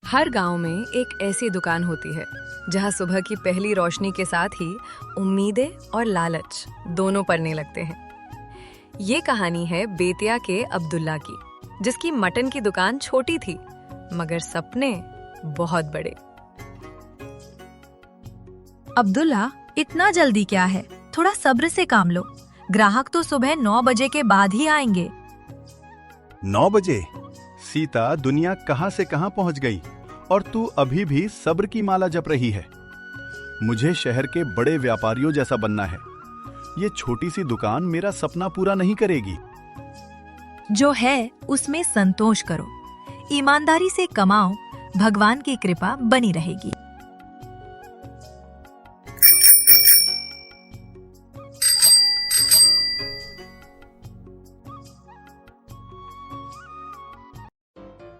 हर गांव में एक ऐसी दुकान होती है जहां सुबह की पहली रोशनी के साथ ही उम्मीदें और लालच दोनों पलने लगते हैं। ये कहानी है बेतिया के अब्दुल्ला की, जिसकी मटन की दुकान छोटी थी मगर सपने बहुत बड़े। अब्दुल्ला, इतना जल्दी क्या है? थोड़ा सब्र से काम लो। ग्राहक तो सुबह 9 बजे के बाद ही आएंगे। 9 बजे? सीता दुनिया कहां से कहां पहुंच गई और तू अभी भी सब्र की माला जप रही है। मुझे शहर के बड़े व्यापारियों जैसा बनना है। ये छोटी सी दुकान मेरा सपना पूरा नहीं करेगी। जो है उसमें संतोष करो, ईमानदारी से कमाओ, भगवान की कृपा बनी रहेगी।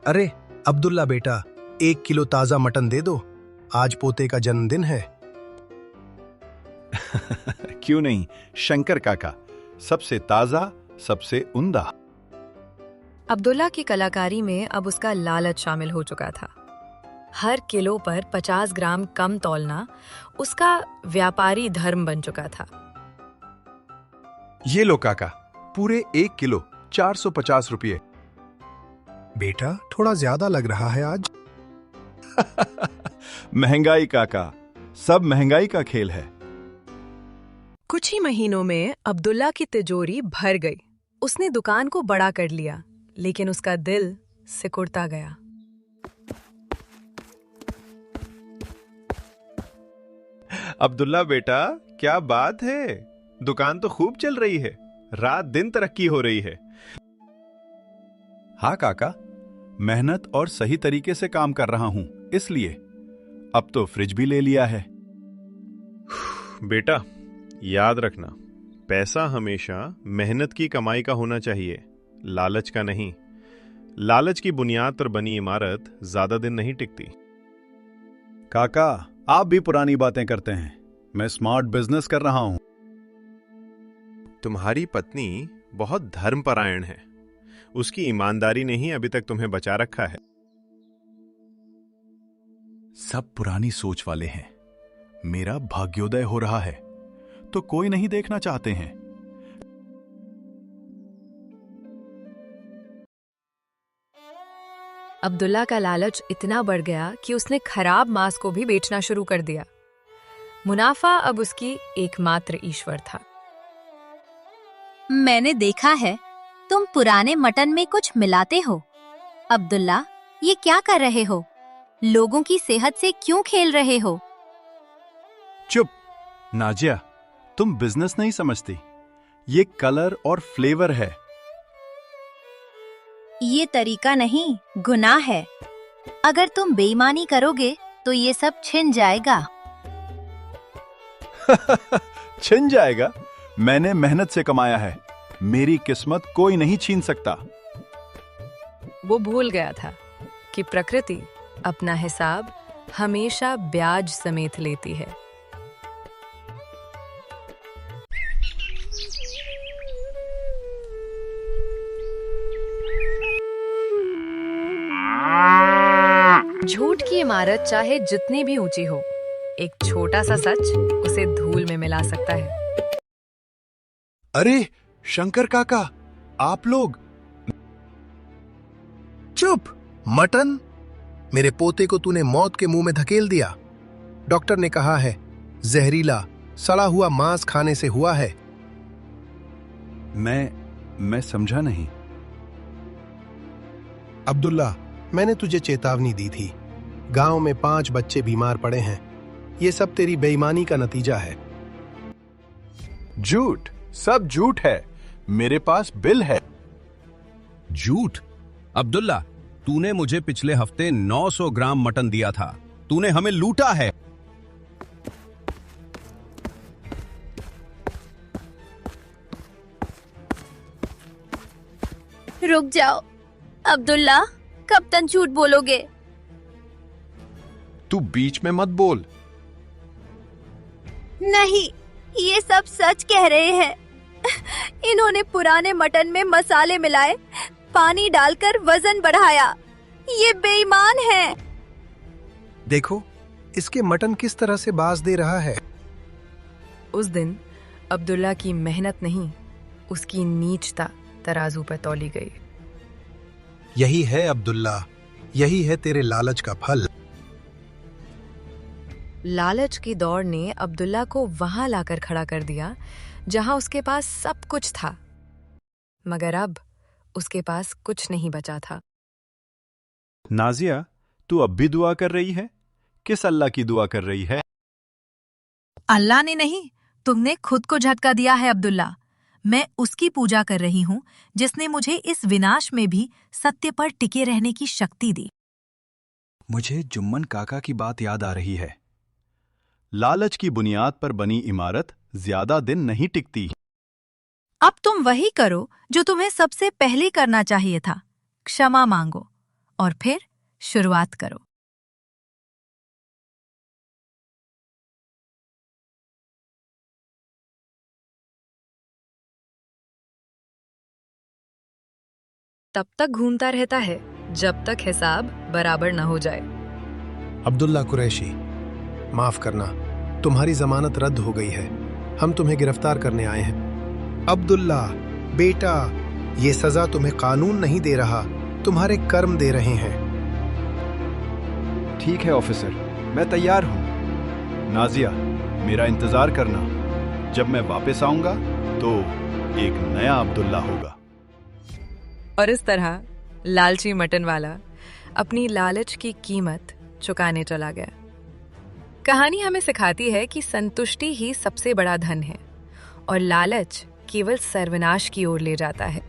अरे अब्दुल्ला बेटा, 1 किलो ताजा मटन दे दो, आज पोते का जन्मदिन है। क्यों नहीं शंकर काका, सबसे ताजा, सबसे उम्दा। अब्दुल्ला की कलाकारी में अब उसका लालच शामिल हो चुका था। हर किलो पर 50 ग्राम कम तौलना उसका व्यापारी धर्म बन चुका था। ये लो काका, पूरे 1 किलो 450 रुपये। बेटा, थोड़ा ज्यादा लग रहा है आज। महंगाई काका, सब महंगाई का खेल है। कुछ ही महीनों में अब्दुल्ला की तिजोरी भर गई। उसने दुकान को बड़ा कर लिया, लेकिन उसका दिल सिकुड़ता गया। अब्दुल्ला बेटा, क्या बात है, दुकान तो खूब चल रही है, रात दिन तरक्की हो रही है। हाँ काका, मेहनत और सही तरीके से काम कर रहा हूं, इसलिए अब तो फ्रिज भी ले लिया है। बेटा, याद रखना, पैसा हमेशा मेहनत की कमाई का होना चाहिए, लालच का नहीं। लालच की बुनियाद पर बनी इमारत ज्यादा दिन नहीं टिकती। काका, आप भी पुरानी बातें करते हैं। मैं स्मार्ट बिजनेस कर रहा हूं। तुम्हारी पत्नी बहुत धर्मपरायण है, उसकी ईमानदारी ने ही अभी तक तुम्हें बचा रखा है। सब पुरानी सोच वाले हैं। मेरा भाग्योदय हो रहा है तो कोई नहीं देखना चाहते हैं। अब्दुल्ला का लालच इतना बढ़ गया कि उसने खराब मांस को भी बेचना शुरू कर दिया। मुनाफा अब उसकी एकमात्र ईश्वर था। मैंने देखा है तुम पुराने मटन में कुछ मिलाते हो। अब्दुल्ला, ये क्या कर रहे हो? लोगों की सेहत से क्यों खेल रहे हो? चुप नाजिया, तुम बिजनेस नहीं समझती। ये कलर और फ्लेवर है। ये तरीका नहीं, गुनाह है। अगर तुम बेईमानी करोगे तो ये सब छिन जाएगा। छिन जाएगा? मैंने मेहनत से कमाया है, मेरी किस्मत कोई नहीं छीन सकता। वो भूल गया था कि प्रकृति अपना हिसाब हमेशा ब्याज समेत लेती है। झूठ की इमारत चाहे जितनी भी ऊंची हो, एक छोटा सा सच उसे धूल में मिला सकता है। अरे शंकर काका, आप लोग। चुप! मटन? मेरे पोते को तूने मौत के मुंह में धकेल दिया। डॉक्टर ने कहा है जहरीला सड़ा हुआ मांस खाने से हुआ है। मैं समझा नहीं। अब्दुल्ला, मैंने तुझे चेतावनी दी थी। गांव में 5 बच्चे बीमार पड़े हैं। ये सब तेरी बेईमानी का नतीजा है। झूठ, सब झूठ है। मेरे पास बिल है। झूठ? अब्दुल्ला, तूने मुझे पिछले हफ्ते 900 ग्राम मटन दिया था। तूने हमें लूटा है। रुक जाओ अब्दुल्ला, कब तक झूठ बोलोगे? तू बीच में मत बोल। नहीं, ये सब सच कह रहे हैं। इन्होंने पुराने मटन में मसाले मिलाए, पानी डालकर वजन बढ़ाया। ये बेईमान हैं। देखो, इसके मटन किस तरह से बाज दे रहा है। उस दिन अब्दुल्ला की मेहनत नहीं, उसकी नीचता तराजू पर तौली गई। यही है अब्दुल्ला, यही है तेरे लालच का फल। लालच की दौड़ ने अब्दुल्ला को वहां लाकर खड़ा कर दिया जहां उसके पास सब कुछ था, मगर अब उसके पास कुछ नहीं बचा था। नाजिया, तू अब भी दुआ कर रही है? किस अल्लाह की दुआ कर रही है? अल्लाह ने नहीं, तुमने खुद को झटका दिया है अब्दुल्ला। मैं उसकी पूजा कर रही हूँ जिसने मुझे इस विनाश में भी सत्य पर टिके रहने की शक्ति दी। मुझे जुम्मन काका की बात याद आ रही है। लालच की बुनियाद पर बनी इमारत ज्यादा दिन नहीं टिकती। अब तुम वही करो जो तुम्हें सबसे पहले करना चाहिए था, क्षमा मांगो और फिर शुरुआत करो। तब तक घूमता रहता है जब तक हिसाब बराबर न हो जाए। अब्दुल्ला कुरैशी, माफ करना, तुम्हारी जमानत रद्द हो गई है। हम तुम्हें गिरफ्तार करने आए हैं। अब्दुल्ला बेटा, ये सजा तुम्हें कानून नहीं दे रहा, तुम्हारे कर्म दे रहे हैं। ठीक है ऑफिसर, मैं तैयार हूं। नाजिया, मेरा इंतजार करना। जब मैं वापस आऊंगा तो एक नया अब्दुल्ला होगा। और इस तरह लालची मटन वाला अपनी लालच की कीमत चुकाने चला गया। कहानी हमें सिखाती है कि संतुष्टि ही सबसे बड़ा धन है और लालच केवल सर्वनाश की ओर ले जाता है।